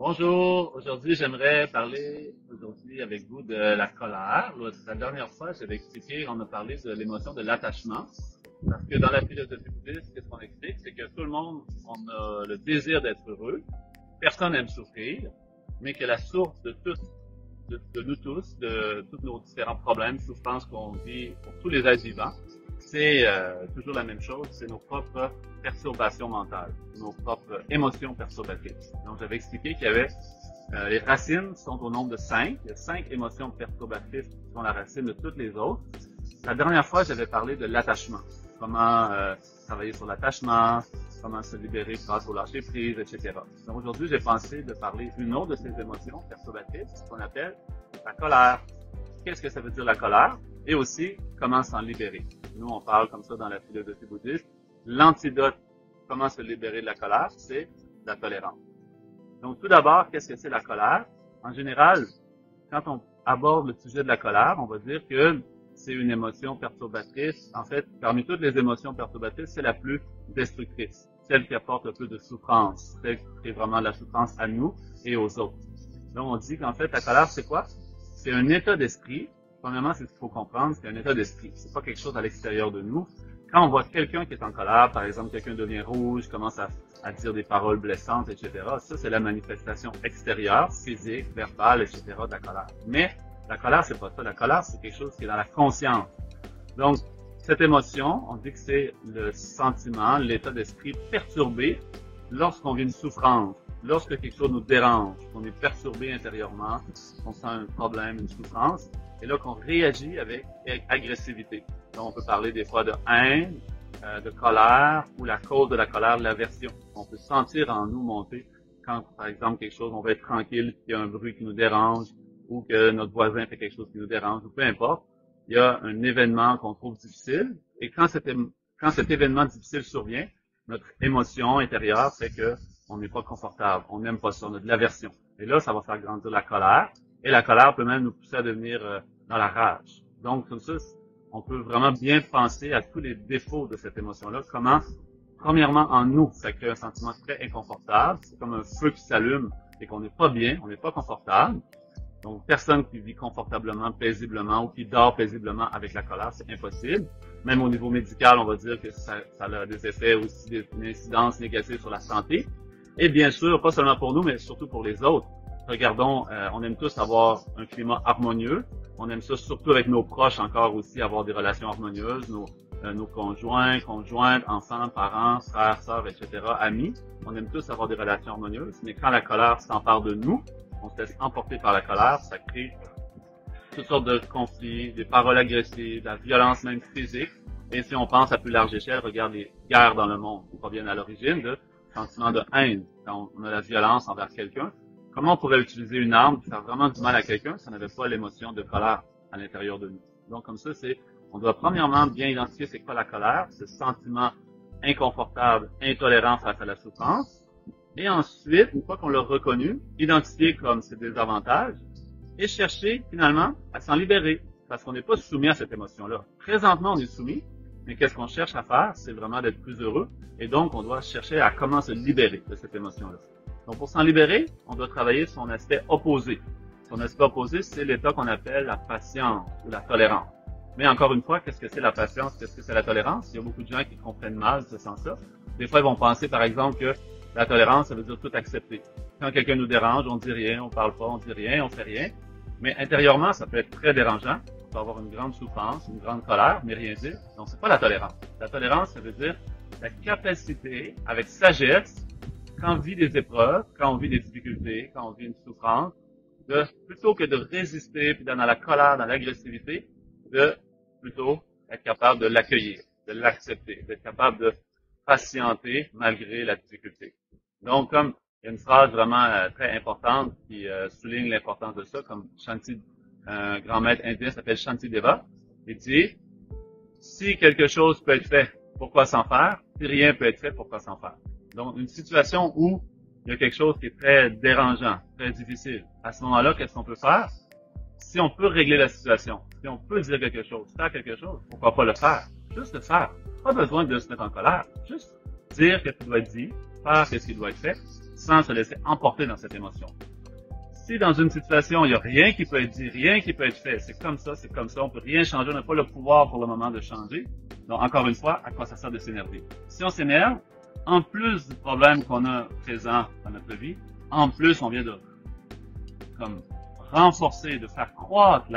Bonjour, aujourd'hui j'aimerais parler avec vous de la colère. La dernière fois, j'avais expliqué, on a parlé de l'émotion de l'attachement. Parce que dans la philosophie bouddhiste, qu'est-ce qu'on explique? C'est que tout le monde, on a le désir d'être heureux. Personne n'aime souffrir, mais que la source de tout, de nous tous, de tous nos différents problèmes, souffrances qu'on vit pour tous les êtres vivants, c'est toujours la même chose, c'est nos propres perturbations mentales, nos propres émotions perturbatrices. Donc, j'avais expliqué qu'il y avait les racines sont au nombre de 5. Il y a 5 émotions perturbatrices qui sont la racine de toutes les autres. La dernière fois, j'avais parlé de l'attachement. Comment travailler sur l'attachement, comment se libérer grâce au lâcher-prise, etc. Donc aujourd'hui, j'ai pensé de parler d'une autre de ces émotions perturbatrices, qu'on appelle la colère. Qu'est-ce que ça veut dire la colère? Et aussi, comment s'en libérer. Nous, on parle comme ça dans la philosophie bouddhiste. L'antidote, comment se libérer de la colère, c'est la tolérance. Donc tout d'abord, qu'est-ce que c'est la colère? En général, quand on aborde le sujet de la colère, on va dire que c'est une émotion perturbatrice. En fait, parmi toutes les émotions perturbatrices, c'est la plus destructrice, celle qui apporte le plus de souffrance, celle qui crée vraiment de la souffrance à nous et aux autres. Donc, on dit qu'en fait, la colère, c'est quoi? C'est un état d'esprit. Premièrement, c'est ce qu'il faut comprendre, c'est un état d'esprit. C'est pas quelque chose à l'extérieur de nous. Quand on voit quelqu'un qui est en colère, par exemple, quelqu'un devient rouge, commence à dire des paroles blessantes, etc., ça, c'est la manifestation extérieure, physique, verbale, etc., de la colère. Mais la colère, c'est pas ça. La colère, c'est quelque chose qui est dans la conscience. Donc, cette émotion, on dit que c'est le sentiment, l'état d'esprit perturbé lorsqu'on vit une souffrance, lorsque quelque chose nous dérange, qu'on est perturbé intérieurement, qu'on sent un problème, une souffrance, et là qu'on réagit avec agressivité. Donc, on peut parler des fois de haine, de colère, ou la cause de la colère, l'aversion. On peut sentir en nous monter quand, par exemple, quelque chose, on va être tranquille, qu'il y a un bruit qui nous dérange, ou que notre voisin fait quelque chose qui nous dérange, ou peu importe. Il y a un événement qu'on trouve difficile, et quand cet événement difficile survient, notre émotion intérieure fait que on n'est pas confortable, on n'aime pas ça, on a de l'aversion. Et là, ça va faire grandir la colère, et la colère peut même nous pousser à devenir dans la rage. Donc, comme ça, on peut vraiment bien penser à tous les défauts de cette émotion-là, comment, premièrement, en nous, ça crée un sentiment très inconfortable, c'est comme un feu qui s'allume et qu'on n'est pas bien, on n'est pas confortable. Donc, personne qui vit confortablement, paisiblement ou qui dort paisiblement avec la colère, c'est impossible. Même au niveau médical, on va dire que ça a des effets aussi, une incidence négative sur la santé. Et bien sûr, pas seulement pour nous, mais surtout pour les autres. Regardons, on aime tous avoir un climat harmonieux. On aime ça surtout avec nos proches encore aussi, avoir des relations harmonieuses, nos conjoints, conjointes, enfants, parents, frères, sœurs, etc., amis. On aime tous avoir des relations harmonieuses, mais quand la colère s'empare de nous, on se laisse emporter par la colère, ça crée toutes sortes de conflits, des paroles agressives, de la violence même physique. Et si on pense à plus large échelle, regarde les guerres dans le monde qui proviennent à l'origine de sentiments de haine. Quand on a la violence envers quelqu'un, comment on pourrait utiliser une arme pour faire vraiment du mal à quelqu'un si on n'avait pas l'émotion de colère à l'intérieur de nous? Donc comme ça, on doit premièrement bien identifier c'est quoi la colère, ce sentiment inconfortable, intolérant face à la souffrance. Et ensuite, une fois qu'on l'a reconnu, identifier comme ses désavantages et chercher finalement à s'en libérer parce qu'on n'est pas soumis à cette émotion-là. Présentement, on est soumis, mais qu'est-ce qu'on cherche à faire? C'est vraiment d'être plus heureux et donc on doit chercher à comment se libérer de cette émotion-là. Donc pour s'en libérer, on doit travailler son aspect opposé. Son aspect opposé, c'est l'état qu'on appelle la patience ou la tolérance. Mais encore une fois, qu'est-ce que c'est la patience? Qu'est-ce que c'est la tolérance? Il y a beaucoup de gens qui comprennent mal ce sens-là. Des fois, ils vont penser, par exemple, que la tolérance, ça veut dire tout accepter. Quand quelqu'un nous dérange, on dit rien, on parle pas, on dit rien, on fait rien. Mais intérieurement, ça peut être très dérangeant. On peut avoir une grande souffrance, une grande colère, mais rien dire. Donc, c'est pas la tolérance. La tolérance, ça veut dire la capacité, avec sagesse, quand on vit des épreuves, quand on vit des difficultés, quand on vit une souffrance, plutôt que de résister, puis dans la colère, dans l'agressivité, de plutôt être capable de l'accueillir, de l'accepter, d'être capable de patienter malgré la difficulté. Donc, comme il y a une phrase vraiment très importante qui souligne l'importance de ça, comme un grand maître indien s'appelle Shantideva, il dit, si quelque chose peut être fait, pourquoi s'en faire? Si rien peut être fait, pourquoi s'en faire? Donc, une situation où il y a quelque chose qui est très dérangeant, très difficile, à ce moment-là, qu'est-ce qu'on peut faire? Si on peut régler la situation, si on peut dire quelque chose, faire quelque chose, pourquoi pas le faire? Juste le faire. Pas besoin de se mettre en colère. Juste dire que tu dois être dit, faire ce qui doit être fait sans se laisser emporter dans cette émotion. Si dans une situation, il n'y a rien qui peut être dit, rien qui peut être fait, c'est comme ça, on peut rien changer, on n'a pas le pouvoir pour le moment de changer. Donc, encore une fois, à quoi ça sert de s'énerver? Si on s'énerve, en plus du problème qu'on a présent dans notre vie, en plus, on vient de comme renforcer, de faire croître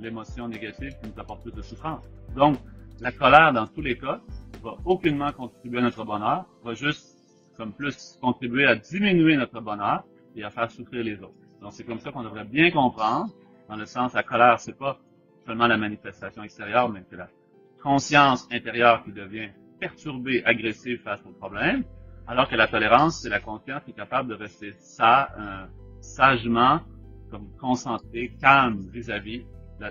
l'émotion négative qui nous apporte plus de souffrance. Donc, la colère, dans tous les cas, va aucunement contribuer à notre bonheur, va juste comme plus contribuer à diminuer notre bonheur et à faire souffrir les autres. Donc, c'est comme ça qu'on devrait bien comprendre, dans le sens, la colère, c'est pas seulement la manifestation extérieure, mais c'est la conscience intérieure qui devient perturbée, agressive face au problème, alors que la tolérance, c'est la conscience qui est capable de rester sagement, comme concentré, calme vis-à-vis de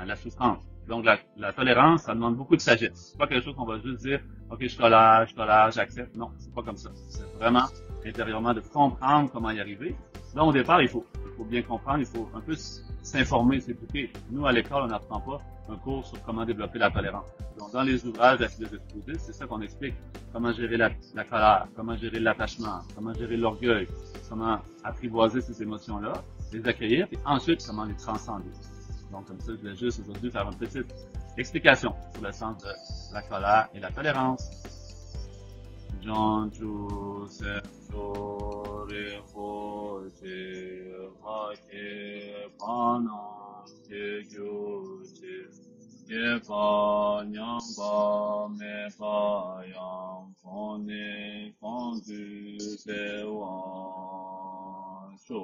la souffrance. Donc, la tolérance, ça demande beaucoup de sagesse. C'est pas quelque chose qu'on va juste dire, OK, je tolère, j'accepte. Non, c'est pas comme ça. C'est vraiment, intérieurement, de comprendre comment y arriver. Donc, au départ, il faut bien comprendre, il faut un peu s'informer, s'éduquer. Nous, à l'école, on n'apprend pas un cours sur comment développer la tolérance. Donc, dans les ouvrages de la philosophie bouddhiste, c'est ça qu'on explique. Comment gérer la colère, comment gérer l'attachement, comment gérer l'orgueil, comment apprivoiser ces émotions-là, les accueillir, et ensuite, comment les transcender. Donc, comme ça, je vais juste aujourd'hui faire une petite explication sur le sens de la colère et la tolérance. Jonju Sensori Hoji Hake Panan Gyuji Yepa Nyamba Mepa Yang Kone Kondu Dewan Sho